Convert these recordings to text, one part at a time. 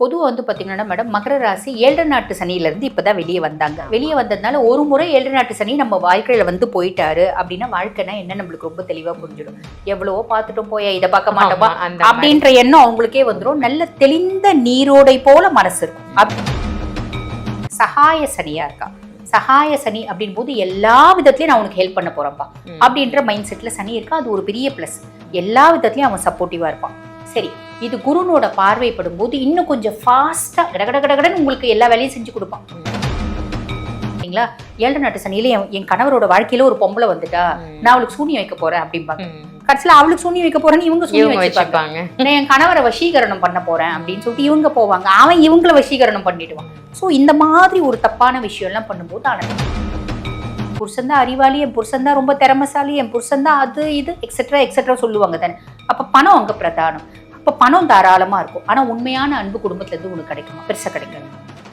பொதுவாக வந்து பார்த்தீங்கன்னா மேடம், மகர ராசி 7 நாட்டு சனியிலேருந்து இப்போ தான் வெளியே வந்தாங்க. வெளியே வந்ததுனால ஒரு முறை 7 நாட்டு சனி நம்ம வாழ்க்கையில் வந்து போயிட்டாரு அப்படின்னா, வாழ்க்கைனா என்ன நம்மளுக்கு ரொம்ப தெளிவாக புரிஞ்சிடும். எவ்வளவோ பார்த்துட்டோம் போயா, இதை பார்க்க மாட்டோமா அப்படின்ற எண்ணம் அவங்களுக்கே வந்துடும். நல்ல தெளிந்த நீரோடை போல மனசு இருக்கும். சகாய சனியா இருக்கா, சகாய சனி அப்படின் போது எல்லா விதத்துலயும் நான் உனக்கு ஹெல்ப் பண்ண போறேன்ப்பா அப்படின்ற மைண்ட் செட்ல சனி இருக்கா. அது ஒரு பெரிய பிளஸ். எல்லா விதத்துலயும் அவன் சப்போர்ட்டிவா இருப்பான். சரி, இது குருனோட பார்வைப்படும் போது இன்னும் கொஞ்சம் ஃபாஸ்டா கடகடன்னு உங்களுக்கு எல்லா வேலையும் செஞ்சு கொடுப்பான். சரிங்களா? 7 நாட்டு சனியில என் கணவரோட வாழ்க்கையில ஒரு பொம்பளை வந்துட்டா, நான் அவளுக்கு சூனியம் வைக்க போறேன் அப்படிம்பாங்க. கடைசியில அவளுக்கு சூனியம் வைக்க போறேன்னு இவங்க சூனியம் வச்சுப்பாங்க. நான் என் கணவரை வசீகரணம் பண்ண போறேன் அப்படின்னு சொல்லிட்டு இவங்க போவாங்க. அவன் இவங்களை வசீகரணம் பண்ணிடுவான். ஸோ இந்த மாதிரி ஒரு தப்பான விஷயம் எல்லாம் பண்ணும்போது புருஷன் தான் அறிவாளி, என் புருஷன் தான் ரொம்ப திறமசாலி, என் புருஷன் தான் அது இது எக்ஸெட்ரா சொல்லுவாங்க தானே. அப்ப பணம் அங்க பிரதானம். அப்ப பணம் தாராளமா இருக்கும். ஆனா உண்மையான அன்பு குடும்பத்துல இருந்து உனக்கு கிடைக்குமா? பெருசா கிடைக்காது.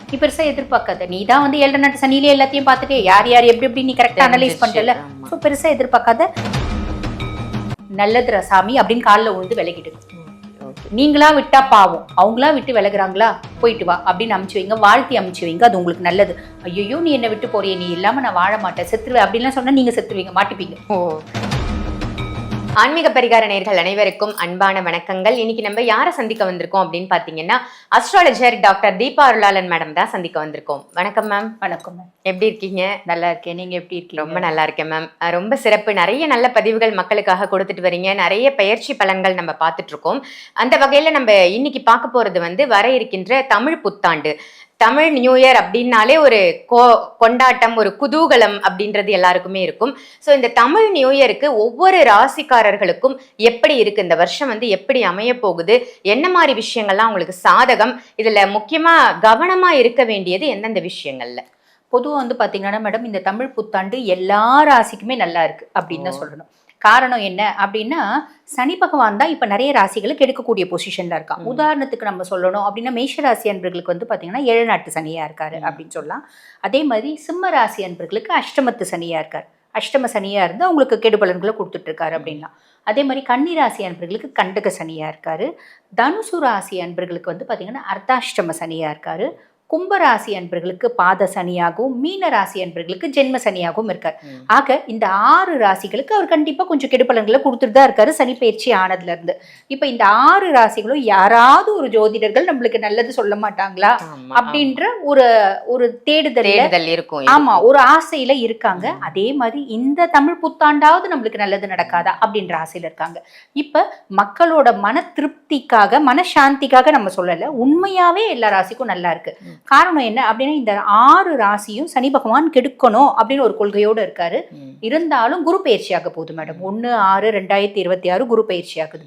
நீ பெருசா எதிர்பார்க்காத. நீ தான் வந்து 7 நாட்டு சனியிலே எல்லாத்தையும் பார்த்துட்டு யார் எப்படி நீ கரெக்டா அனலைஸ் பண்ணிட்டல. ஸோ பெருசா எதிர்பார்க்காத. நல்லது ரசாமி அப்படின்னு காலில் விழுந்து விலகிடுது. நீங்களா விட்டா பாவம், அவங்களா விட்டு விலகுறாங்களா, போயிட்டு வா அப்படின்னு அமுச்சு வைங்க, வாழ்த்தி அமுச்சு வைங்க. அது உங்களுக்கு நல்லது. ஐயோ நீ என்ன விட்டு போறிய, நீ இல்லாம நான் வாழ மாட்டேன், செத்துருவேன் அப்படின்லாம் சொன்னா நீங்க செத்துருவீங்க, மாட்டிப்பீங்க. ஆன்மீக பரிகார நேயர்கள் அனைவருக்கும் அன்பான வணக்கங்கள். இன்னைக்கு நம்ம யாரை சந்திக்க வந்திருக்கோம் அப்படின்னு பாத்தீங்கன்னா, அஸ்ட்ராலஜர் டாக்டர் தீபா அருளாளன் மேடம் தான் சந்திக்க வந்திருக்கோம். வணக்கம் மேம். வணக்கம் மேம். எப்படி இருக்கீங்க? நல்லா இருக்கேன். நீங்க எப்படி இருக்கீங்க? ரொம்ப நல்லா இருக்கேன் மேம். ரொம்ப சிறப்பு. நிறைய நல்ல பதிவுகள் மக்களுக்காக கொடுத்துட்டு வரீங்க. நிறைய பயிற்சி பலன்கள் நம்ம பார்த்துட்டு இருக்கோம். அந்த வகையில நம்ம இன்னைக்கு பார்க்க போறது வந்து வர இருக்கின்ற தமிழ் புத்தாண்டு. தமிழ் நியூ இயர் அப்படின்னாலே ஒரு கொண்டாட்டம், ஒரு குதூகலம் அப்படின்றது எல்லாருக்குமே இருக்கும். ஸோ இந்த தமிழ் நியூ இயருக்கு ஒவ்வொரு ராசிக்காரர்களுக்கும் எப்படி இருக்கு, இந்த வருஷம் வந்து எப்படி அமைய போகுது, என்ன மாதிரி விஷயங்கள்லாம் உங்களுக்கு சாதகம், இதுல முக்கியமா கவனமா இருக்க வேண்டியது எந்தெந்த விஷயங்கள்ல? பொதுவாக வந்து பார்த்தீங்கன்னா மேடம், இந்த தமிழ் புத்தாண்டு எல்லா ராசிக்குமே நல்லா இருக்கு அப்படின்னு தான் சொல்லணும். காரணம் என்ன அப்படின்னா, சனி பகவான் தான் இப்போ நிறைய ராசிகளுக்கு எடுக்கக்கூடிய பொசிஷன்ல இருக்கான். உதாரணத்துக்கு நம்ம சொல்லணும் அப்படின்னா, மேஷ ராசி அன்பர்களுக்கு வந்து பார்த்தீங்கன்னா 7 நாட்டு சனியா இருக்காரு அப்படின்னு சொல்லலாம். அதே மாதிரி சிம்ம ராசி அன்பர்களுக்கு அஷ்டமத்து சனியா இருக்காரு. அஷ்டம சனியா இருந்து அவங்களுக்கு கெடுபலன்களை கொடுத்துட்டு இருக்காரு அப்படின்லாம். அதே மாதிரி கன்னி ராசி அன்பர்களுக்கு கண்டக சனியா இருக்காரு. தனுசு ராசி அன்பர்களுக்கு வந்து பார்த்தீங்கன்னா அர்த்தாஷ்டம சனியா இருக்காரு. கும்பராசி அன்பர்களுக்கு பாத சனியாகவும், மீன ராசி அன்பர்களுக்கு ஜென்ம சனியாகவும் இருக்கார். ஆக இந்த 6 ராசிகளுக்கு அவர் கண்டிப்பா கொஞ்சம் கெடுபலன்களை கொடுத்துட்டு தான் இருக்காரு சனி பயிற்சி ஆனதுல இருந்து. இப்ப இந்த 6 ராசிகளும் யாராவது ஒரு ஜோதிடர்கள் நம்மளுக்கு நல்லது சொல்ல மாட்டாங்களா அப்படின்ற ஒரு தேடுதல் இருக்கும். ஆமா, ஒரு ஆசையில இருக்காங்க. அதே மாதிரி இந்த தமிழ் புத்தாண்டாவது நம்மளுக்கு நல்லது நடக்காதா அப்படின்ற ஆசையில இருக்காங்க. இப்ப மக்களோட மன திருப்திக்காக, மனசாந்திக்காக நம்ம சொல்லல, உண்மையாவே எல்லா ராசிக்கும் நல்லா இருக்கு. காரணம் என்ன அப்படின்னா, இந்த 6 ராசியும் சனி பகவான் கெடுக்கணும் அப்படின்னு ஒரு கொள்கையோடு இருக்காரு. இருந்தாலும் குரு பயிற்சியாக போகுது மேடம். 1/6/2026 குரு பயிற்சி ஆகுது.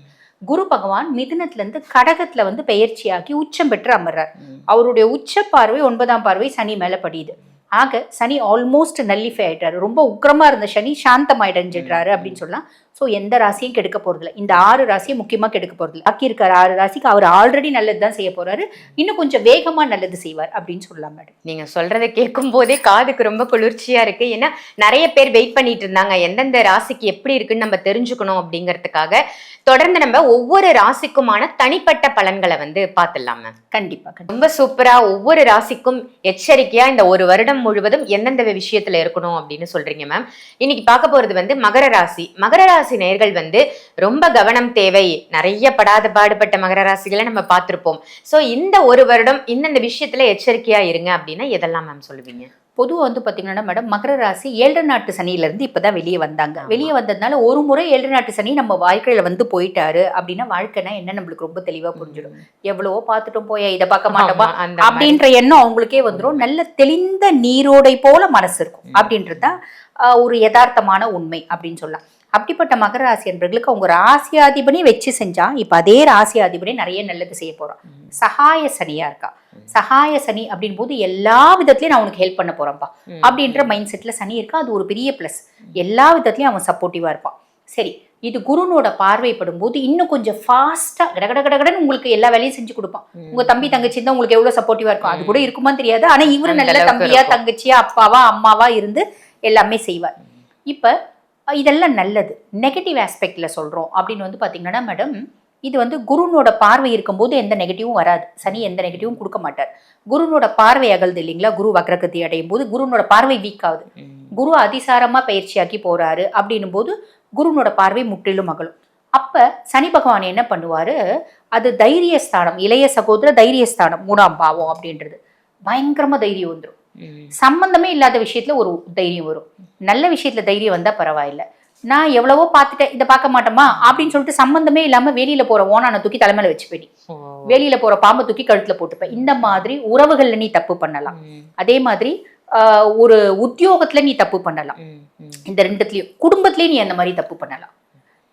குரு பகவான் மிதுனத்துல இருந்து கடகத்துல வந்து பயிற்சியாகி உச்சம் பெற்று அமர்றார். அவருடைய உச்ச பார்வை 9ஆம் பார்வை சனி மேல படியுது. ஆக சனி ஆல்மோஸ்ட் நல்லிஃபை ஆயிட்டாரு. ரொம்ப உக்கிரமா இருந்த சனி சாந்தமாயிடஞ்சிடுறாரு அப்படின்னு சொல்லலாம். ஸோ எந்த ராசியும் கெடுக்க போறதில்ல. இந்த 6 ராசியும் முக்கியமா கெடுக்க போறதில்ல. பாக்கி இருக்கிற 6 ராசிக்கு அவர் ஆல்ரெடி நல்லது தான் செய்ய போறாரு. இன்னும் கொஞ்சம் வேகமா நல்லது செய்வார் அப்படின்னு சொல்லலாம் மேடம். நீங்க சொல்றதை கேட்கும் போதே காதுக்கு ரொம்ப குளிர்ச்சியா இருக்கு. ஏன்னா நிறைய பேர் வெயிட் பண்ணிட்டு இருந்தாங்க, எந்தெந்த ராசிக்கு எப்படி இருக்குன்னு நம்ம தெரிஞ்சுக்கணும் அப்படிங்கறதுக்காக. தொடர்ந்து நம்ம ஒவ்வொரு ராசிக்குமான தனிப்பட்ட பலன்களை வந்து பார்த்துடலாம் மேம். கண்டிப்பா. ரொம்ப சூப்பரா ஒவ்வொரு ராசிக்கும் எச்சரிக்கையா இந்த ஒரு வருடம் முழுவதும் எந்தெந்த விஷயத்துல இருக்கணும் அப்படின்னு சொல்றீங்க மேம். இன்னைக்கு பார்க்க போறது வந்து மகர ராசி. மகர ராசி நேயர்கள் வந்து ரொம்ப கவனம் தேவை. நிறைய பாடுபட்ட மகர ராசிகளை நம்ம பார்த்திருப்போம். சோ இந்த ஒரு வருடம் இந்தந்த விஷயத்துல எச்சரிக்கையா இருங்க அப்படின்னா எதெல்லாம் மேம் சொல்லுவீங்க? பொதுவாக வந்து பார்த்தீங்கன்னா மேடம், மகர ராசி 7 நாட்டு சனியிலேருந்து இப்போ தான் வெளியே வந்தாங்க. வெளியே வந்ததுனால ஒரு முறை 7 நாட்டு சனி நம்ம வாழ்க்கையில் வந்து போயிட்டாரு அப்படின்னா, வாழ்க்கைனா என்ன நம்மளுக்கு ரொம்ப தெளிவாக புரிஞ்சிடும். எவ்வளவோ பார்த்துட்டோம் போயா, இதை பார்க்க மாட்டோமா அப்படின்ற எண்ணம் அவங்களுக்கே வந்துடும். நல்ல தெளிந்த நீரோடை போல மனசு இருக்கும் அப்படின்றது தான் ஒரு யதார்த்தமான உண்மை அப்படின்னு சொல்லலாம். அப்படிப்பட்ட மகர ராசி என்பவர்களுக்கு அவங்க ராசியாதிபதி வச்சு செஞ்சா, இப்ப அதே ராசியாதிபதி நிறைய நல்லது செய்ய போறான். சகாய சனியா இருக்கா. சகாய சனி அப்படின் போது எல்லா விதத்திலயும் நான் உனக்கு ஹெல்ப் பண்ண போறேன்ப்பா அப்படின்ற மைண்ட் செட்ல சனி இருக்கா. அது ஒரு பெரிய பிளஸ். எல்லா விதத்திலயும் அவன் சப்போர்ட்டிவா இருப்பான். சரி, இது குருனோட பார்வைப்படும் போது இன்னும் கொஞ்சம் ஃபாஸ்டா கடகடன்னு உங்களுக்கு எல்லா வேலையும் செஞ்சு கொடுப்பான். உங்க தம்பி தங்கச்சி தான் உங்களுக்கு எவ்வளவு சப்போர்ட்டிவா இருக்கும் அது கூட இருக்குமான்னு தெரியாது. ஆனா இவரு நல்ல தம்பியா தங்கச்சியா அப்பாவா அம்மாவா இருந்து எல்லாமே செய்வார். இப்ப இதெல்லாம் நல்லது. நெகட்டிவ் ஆஸ்பெக்ட்ல சொல்றோம் அப்படின்னு வந்து பாத்தீங்கன்னா மேடம், இது வந்து குருனோட பார்வை இருக்கும்போது எந்த நெகட்டிவும் வராது. சனி எந்த நெகட்டிவும் கொடுக்க மாட்டார். குருனோட பார்வை அகல்து இல்லைங்களா, குரு வக்ரகதி அடையும் போது குருனோட பார்வை வீக் ஆகுது. குரு அதிசாரமா பயிற்சியாக்கி போறாரு அப்படின்னும் போது குருனோட பார்வை முற்றிலும் அகலும். அப்ப சனி பகவான் என்ன பண்ணுவாரு, அது தைரியஸ்தானம், இளைய சகோதர தைரியஸ்தானம் 3ஆம் பாவம் அப்படின்றது. பயங்கரமா தைரியம் வந்துடும். சம்பந்தமே இல்லாத விஷயத்துல ஒரு தைரியம் வரும். நல்ல விஷயத்துல தைரியம் வந்தா பரவாயில்ல. நான் எவ்வளவோ பார்த்துட்டேன், இதை பார்க்க மாட்டோமா அப்படின்னு சொல்லிட்டு சம்பந்தமே இல்லாம வெளியில போற ஓனான தூக்கி தலைமையில வச்சு போயிடி, வெளியில போற பாம்பை தூக்கி கழுத்துல போட்டுப்பேன். இந்த மாதிரி உறவுகள்ல நீ தப்பு பண்ணலாம். அதே மாதிரி ஒரு உத்தியோகத்துல நீ தப்பு பண்ணலாம். இந்த ரெண்டுத்துலயும் குடும்பத்திலயும் நீ அந்த மாதிரி தப்பு பண்ணலாம்.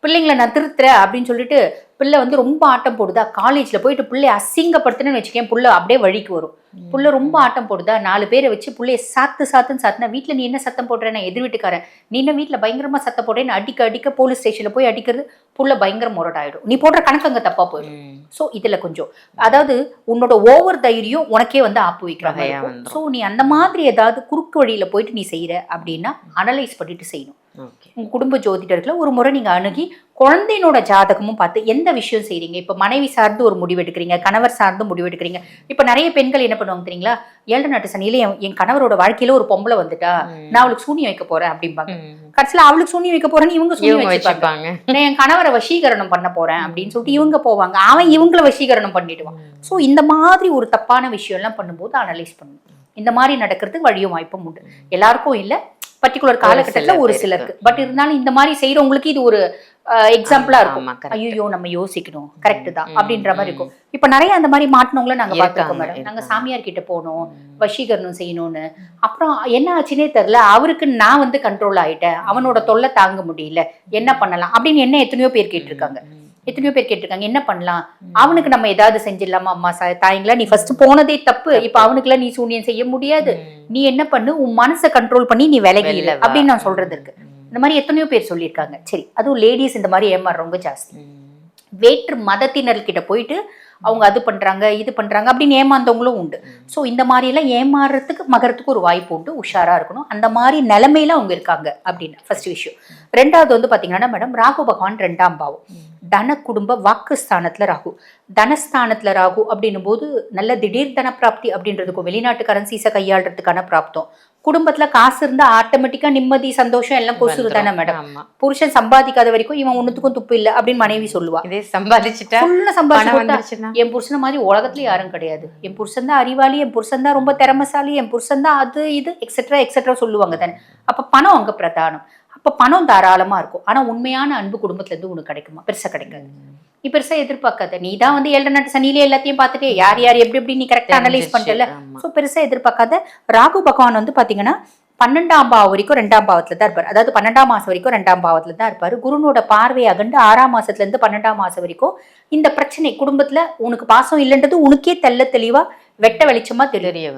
பிள்ளைங்களை நான் திருத்துறேன் அப்படின்னு சொல்லிட்டு பிள்ளை வந்து ரொம்ப ஆட்டம் போடுதா, காலேஜ்ல போயிட்டு பிள்ளைய அசிங்கப்படுத்துன்னு வச்சுக்கேன், புள்ள அப்படியே வழிக்கு வரும். புள்ள ரொம்ப ஆட்டம் போடுதா, 4 பேரை வச்சு பிள்ளைய சாத்துன்னு சாத்துனா, வீட்டுல நீ என்ன சத்தம் போடுற, நான் எதிர் வீட்டுக்காரன், நீ என்ன வீட்டுல பயங்கரமா சத்தம் போடுறேன்னு அடிக்க போலீஸ் ஸ்டேஷன்ல போய் அடிக்கிறது, புள்ள பயங்கர முரடாயிடும். நீ போடுற கணக்கு அங்க தப்பா போயிடும். சோ இதுல கொஞ்சம் அதாவது உன்னோட ஓவர் தைரியம் உனக்கே வந்து ஆப்பு வைக்கிறாங்க. சோ நீ அந்த மாதிரி ஏதாவது குறுக்கு வழியில போயிட்டு நீ செய்யற அப்படின்னா அனலைஸ் பண்ணிட்டு செய்யணும். உங்க குடும்ப ஜோதிடர்களை ஒரு முறை நீங்க அணுகி குழந்தையினோட ஜாதகமும் பார்த்து எந்த விஷயம் செய்றீங்க. இப்ப மனைவி சார்ந்து ஒரு முடிவு எடுக்கிறீங்க, கணவர் சார்ந்து முடிவு எடுக்கிறீங்க. இப்ப நிறைய பெண்கள் என்ன பண்ணுவாங்க தெரியுங்களா, 7 நாட்டு சனியில என் கணவரோட வாழ்க்கையில ஒரு பொம்பளை வந்துட்டா நான் அவளுக்கு சூனியம் வைக்க போறேன் அப்படிம்பாங்க. கடைசியில அவளுக்கு சூனியம் வைக்க போறேன்னு இவங்க சூனியம் வச்சுப்பாங்க. நான் என் கணவரை வசீகரணம் பண்ண போறேன் அப்படின்னு சொல்லிட்டு இவங்க போவாங்க, அவன் இவங்களை வசீகரணம் பண்ணிடுவான். சோ இந்த மாதிரி ஒரு தப்பான விஷயம் எல்லாம் பண்ணும்போது அனலைஸ் பண்ணணும். இந்த மாதிரி நடக்கிறதுக்கு வழியும் வாய்ப்பும் உண்டு. எல்லாருக்கும் இல்ல, பர்டிகுலர் காலகட்டத்துல ஒரு சிலருக்கு. பட் இருந்தாலும் இந்த மாதிரி செய்யறவங்களுக்கு இது ஒரு எக்ஸாம்பிளா இருக்கும். ஐயோ நம்ம யோசிக்கணும், கரெக்ட் தான் அப்படின்ற மாதிரி இருக்கும். இப்ப நிறைய அந்த மாதிரி மாட்டினவங்கள நாங்க பாத்துருக்கோம் மேடம். நாங்க சாமியார் கிட்ட போனோம், வசீகரணம் செய்யணும்னு. அப்புறம் என்ன ஆச்சுன்னே தெரியல, அவருக்கு நான் வந்து கண்ட்ரோல் ஆயிட்டேன், அவனோட தொல்லை தாங்க முடியல, என்ன பண்ணலாம் அப்படின்னு என்ன எத்தனையோ பேர் கேட்டிருக்காங்க. என்ன பண்ணலாம், அவனுக்கு நம்ம ஏதாவது செஞ்சிடலாமா, அம்மா தாயங்களா நீ ஃபர்ஸ்ட் போனதே தப்பு, இப்ப அவனுக்குலாம் நீ சூனியம் செய்ய முடியாது, நீ என்ன பண்ணு, உன் மனசை கண்ட்ரோல் பண்ணி நீ விலகி இல்லை அப்படின்னு நான் சொல்றது இருக்கு. இந்த மாதிரி எத்தனையோ பேர் சொல்லியிருக்காங்க. சரி, அதுவும் லேடிஸ் இந்த மாதிரி ஏமாறுறவங்க ஜாஸ்தி. வேற்று மதத்தினர்கிட்ட போயிட்டு அவங்க அது பண்றாங்க இது பண்றாங்க அப்படின்னு ஏமாந்தவங்களும் உண்டு. ஸோ இந்த மாதிரி எல்லாம் ஏமாறுறதுக்கு மகரத்துக்கு ஒரு வாய்ப்பு உண்டு, உஷாரா இருக்கணும். அந்த மாதிரி நிலைமையில அவங்க இருக்காங்க அப்படின்னு ஃபர்ஸ்ட் விஷயம். ரெண்டாவது வந்து பாத்தீங்கன்னா மேடம், ராகு பகவான் 2ஆம் பாவம், தன குடும்ப வாக்குஸ்தானத்துல ராகு. தனஸ்தானத்துல ராகு அப்படின்னும் போது நல்ல திடீர் தன பிராப்தி அப்படின்றதுக்கும் வெளிநாட்டு கரன்சிஸை கையாளுறதுக்கான பிராப்தம். குடும்பத்துல காசு இருந்தா ஆட்டோமேட்டிக்கா நிம்மதி சந்தோஷம் எல்லாம் கொசுறு தானே மேடம். புருஷன் சம்பாதிக்காத வரைக்கும் இவன் ஒண்ணுத்துக்கும் துப்பு இல்லை அப்படின்னு மனைவி சொல்லுவா. என் புருஷன மாதிரி உலகத்துல யாரும் கிடையாது, என் புருஷன் தான் அறிவாளி, என் புருஷன் தான் ரொம்ப திறமசாலி, என் புருஷன் தான் அது இது எக்ஸெட்ரா எக்ஸெட்ரா சொல்லுவாங்க தானே. அப்ப பணம் அங்க பிரதானம். அப்ப பணம் தாராளமா இருக்கும். ஆனா உண்மையான அன்பு குடும்பத்துல இருந்து உனக்கு கிடைக்குமா? பெருசா கிடைக்காது. நீ பெருசா எதிர்பார்க்காத. நீ தான் வந்து 7 நாட்டு சனியிலே எல்லாத்தையும் பார்த்துட்டு யார் யார் எப்படி எப்படி நீ கரெக்டா அனலைஸ் பண்ணிட்டல. ஸோ பெருசா எதிர்பார்க்காத. ராகு பகவான் வந்து பாத்தீங்கன்னா 12ஆம் பாவம் வரைக்கும் 2ஆம் பாவத்துல தான் இருப்பாரு. அதாவது 12ஆம் மாசம் வரைக்கும் 2ஆம் பாவத்துல தான் இருப்பாரு. குருனோட பார்வை அகண்டு 6ஆம் மாசத்துல இருந்து 12ஆம் மாசம் வரைக்கும் இந்த பிரச்சனை குடும்பத்துல உனக்கு பாசம் இல்லைன்றது உனக்கே தெளிவா வெட்ட வெளிச்சமா தெரிய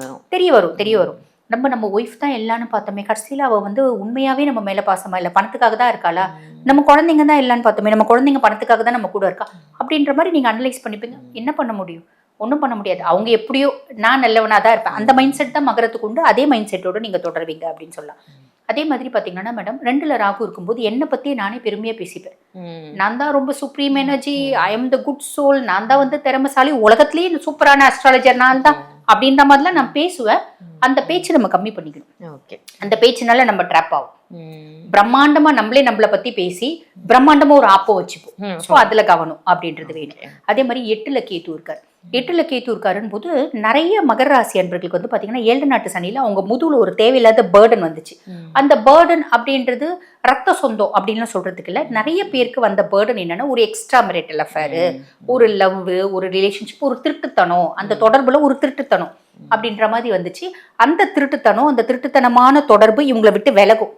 வரும். நம்ம ஒய்ஃப் தான் எல்லான்னு பார்த்தோமே, கடைசியில் அவள் வந்து உண்மையாவே நம்ம மேலே பாசமா இல்லை, பணத்துக்காக தான் இருக்காளா, நம்ம குழந்தைங்க தான் இல்லைன்னு பார்த்தோமே, நம்ம குழந்தைங்க பணத்துக்காக தான் நம்ம கூட இருக்கா அப்படின்ற மாதிரி நீங்கள் அனலைஸ் பண்ணிப்பீங்க. என்ன பண்ண முடியும்? ஒன்றும் பண்ண முடியாது. அவங்க எப்படியோ நான் நல்லவனாக தான் இருப்பேன், அந்த மைண்ட் செட் தான் மகரத்துக்கு உண்டு. அதே மைண்ட் செட்டோட நீங்கள் தொடருவீங்க அப்படின்னு சொல்லலாம். அதே மாதிரி பார்த்தீங்கன்னா மேடம், 2ல ராகு இருக்கும்போது என்னை பற்றியே நானே பெருமையாக பேசிப்பேன். நான் தான் ரொம்ப supreme energy, I am the good soul, நான் தான் வந்து திறமசாலி, உலகத்திலேயே சூப்பரான அஸ்ட்ராலஜர் நான் தான் அப்படின்ற மாதிரிலாம் நான் பேசுவேன். அந்த பேச்சு நம்ம கம்மி பண்ணிக்கணும். அந்த பேச்சுனால நம்ம ட்ராப் ஆகும். பிரம்மாண்டமா நம்மளை பத்தி பேசி பிரம்மாண்டமா ஒரு ஆப்போ வச்சுப்போம். ஸோ அதுல கவனம் அப்படின்றது வேணும். அதே மாதிரி 8ல கேத்து இருக்காருன்னு போது நிறைய மகர ராசி அன்பர்களுக்கு வந்து பாத்தீங்கன்னா 7 நாட்டு சனியில அவங்க முதுகுல ஒரு தேவையில்லாத பேர்டன் வந்துச்சு. அந்த பேர்டன் அப்படின்றது ரத்த சொந்தம் அப்படின்னு சொல்றதுக்கு இல்ல, நிறைய பேருக்கு வந்த பேர்டன் என்னன்னா ஒரு எக்ஸ்ட்ரா மேரிட்டல் அஃபேர், ஒரு லவ், ஒரு ரிலேஷன்ஷிப், ஒரு திருட்டுத்தனம், அந்த தொடர்புல ஒரு திருட்டுத்தனம் அப்படின்ற மாதிரி வந்துச்சு. அந்த திருட்டுத்தனமான தொடர்பு இவங்களை விட்டு விலகும்.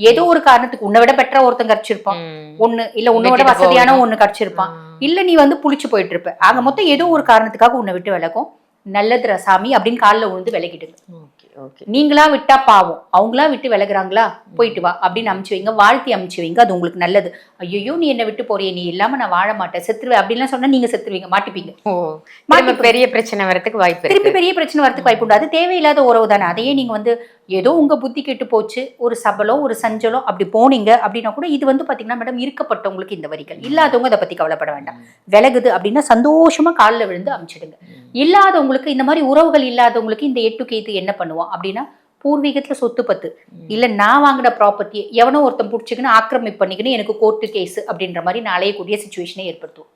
ஏதோ ஒரு காரணத்துக்கு உன்னை விட பெட்டரா ஒருத்தன் கிடைச்சிருப்பான், ஒண்ணு இல்ல உன்னை விட வசதியான ஒண்ணு கிடைச்சிருப்பான், இல்ல நீ வந்து புளிச்சு போயிட்டு இருப்ப. ஆக மொத்தம் ஏதோ ஒரு காரணத்துக்காக உன்னை விட்டு விலகும். நல்லது ரசாமி அப்படின்னு காலில் விழுந்து விலகிடுது. நீங்களா விட்டா பாவம், அவங்களா விட்டு விலகுறாங்களா, போயிட்டு வா அப்படின்னு அமுச்சு வைங்க, வாழ்த்தி அமுச்சு வைங்க, அது உங்களுக்கு நல்லது. ஐயோ நீ என்ன விட்டு போறிய, நீ இல்லாம நான் வாழ மாட்டேன், செத்துருவேன் அப்படின்லாம் சொன்னா நீங்க செத்துருவீங்க, மாட்டிப்பீங்க. பெரிய பிரச்சனை வரதுக்கு வாய்ப்பு, திருப்பி பெரிய பிரச்சனை வரதுக்கு வாய்ப்பு உண்டு. அது தேவையில்லாத உறவு தானே. அதையே நீங்க வந்து ஏதோ உங்க புத்தி கெட்டு போச்சு, ஒரு சபலம் ஒரு சஞ்சலம் அப்படி போனீங்க அப்படின்னா கூட இது வந்து பாத்தீங்கன்னா மேடம் இருக்கப்பட்டவங்களுக்கு இந்த வரிகள். இல்லாதவங்க அதை பத்தி கவலைப்பட வேண்டாம். விலகுது அப்படின்னா சந்தோஷமா காலில் விழுந்து அமிச்சிடுங்க. இல்லாதவங்களுக்கு இந்த மாதிரி உறவுகள் இல்லாதவங்களுக்கு இந்த 8 கேது என்ன பண்ணுவோம் அப்படின்னா, பூர்வீகத்துல சொத்து பத்து இல்ல நான் வாங்கின ப்ராப்பர்ட்டி எவனோ ஒருத்தன் பிடிச்சிக்கின்னு ஆக்கிரமிப்பு பண்ணிக்கின்னு எனக்கு கோர்ட்டு கேஸ் அப்படின்ற மாதிரி அலையக்கூடிய சுச்சுவேஷனை ஏற்படுத்துவோம்.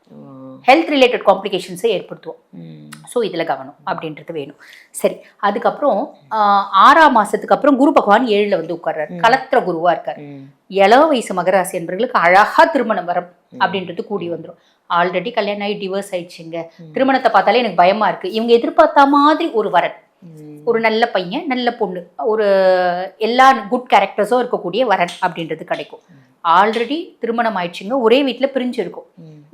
ஹெல்த் ரிலேட்டட் காம்ப்ளிகேஷன்ஸை ஏற்படுத்துவோம். ஸோ இதில் கவனம் அப்படின்றது வேணும். சரி, அதுக்கப்புறம் 6ஆம் மாசத்துக்கு அப்புறம் குரு பகவான் 7ல் வந்து உட்கார்றாரு. கலத்திர குருவா இருக்காரு. இளவ வயசு மகராசி என்பவர்களுக்கு அழகா திருமணம் வரம் அப்படின்றது கூடி வந்துடும். ஆல்ரெடி கல்யாணம் ஆகி டிவோர்ஸ் ஆயிடுச்சுங்க, திருமணத்தை பார்த்தாலே எனக்கு பயமா இருக்கு, இவங்க எதிர்பார்த்த மாதிரி ஒரு வரன், ஒரு நல்ல பையன் நல்ல பொண்ணு, ஒரு எல்லா குட் கேரக்டர்ஸும் இருக்கக்கூடிய வரன் அப்படின்றது கிடைக்கும். ஆல்ரெடி திருமணம் ஆயிடுச்சுங்க, ஒரே வீட்டில் பிரிஞ்சு இருக்கும்.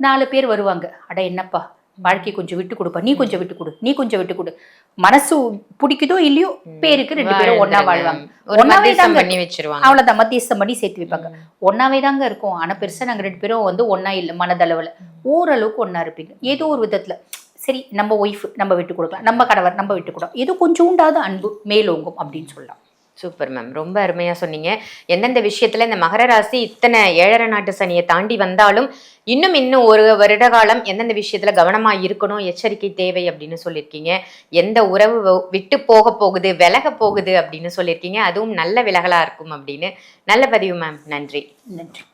4 பேர் வருவாங்க, அட என்னப்பா வாழ்க்கை கொஞ்சம் விட்டு கொடுப்பா, நீ கொஞ்சம் விட்டு கொடு, நீ கொஞ்சம் விட்டு கொடு, மனசு பிடிக்குதோ இல்லையோ பேருக்கு 2 பேரும் ஒன்னா வாழ்வாங்க. ஒன்னாவே தாங்க பண்ணி வச்சிருவாங்க. அவ்வளவுதான், மத்தியஸ்தம் பண்ணி சேர்த்து வைப்பாங்க. ஒன்னாவே தாங்க இருக்கும். ஆனா பெருசா நாங்க 2 பேரும் வந்து ஒன்னா இல்லை, மனதளவுல ஓரளவுக்கு ஒன்னா இருப்பீங்க. ஏதோ ஒரு விதத்துல சரி நம்ம ஒய்ஃப் நம்ம விட்டு கொடுக்கலாம், நம்ம கணவர் நம்ம விட்டு கொடுக்கலாம், ஏதோ கொஞ்சோண்டாவது அன்பு மேலோங்கும் அப்படின்னு சொல்லலாம். சூப்பர் மேம், ரொம்ப அருமையா சொன்னீங்க. எந்தெந்த விஷயத்துல இந்த மகர ராசி இத்தனை 7.5 நாட்டு சனியை தாண்டி வந்தாலும் இன்னும் ஒரு வருட காலம் எந்தெந்த விஷயத்துல கவனமா இருக்கணும், எச்சரிக்கை தேவை அப்படின்னு சொல்லியிருக்கீங்க. எந்த உறவு விட்டு போக போகுது, விலக போகுது அப்படின்னு சொல்லியிருக்கீங்க. அதுவும் நல்ல விலகலா இருக்கும் அப்படின்னு. நல்ல பதிவு மேம், நன்றி. நன்றி.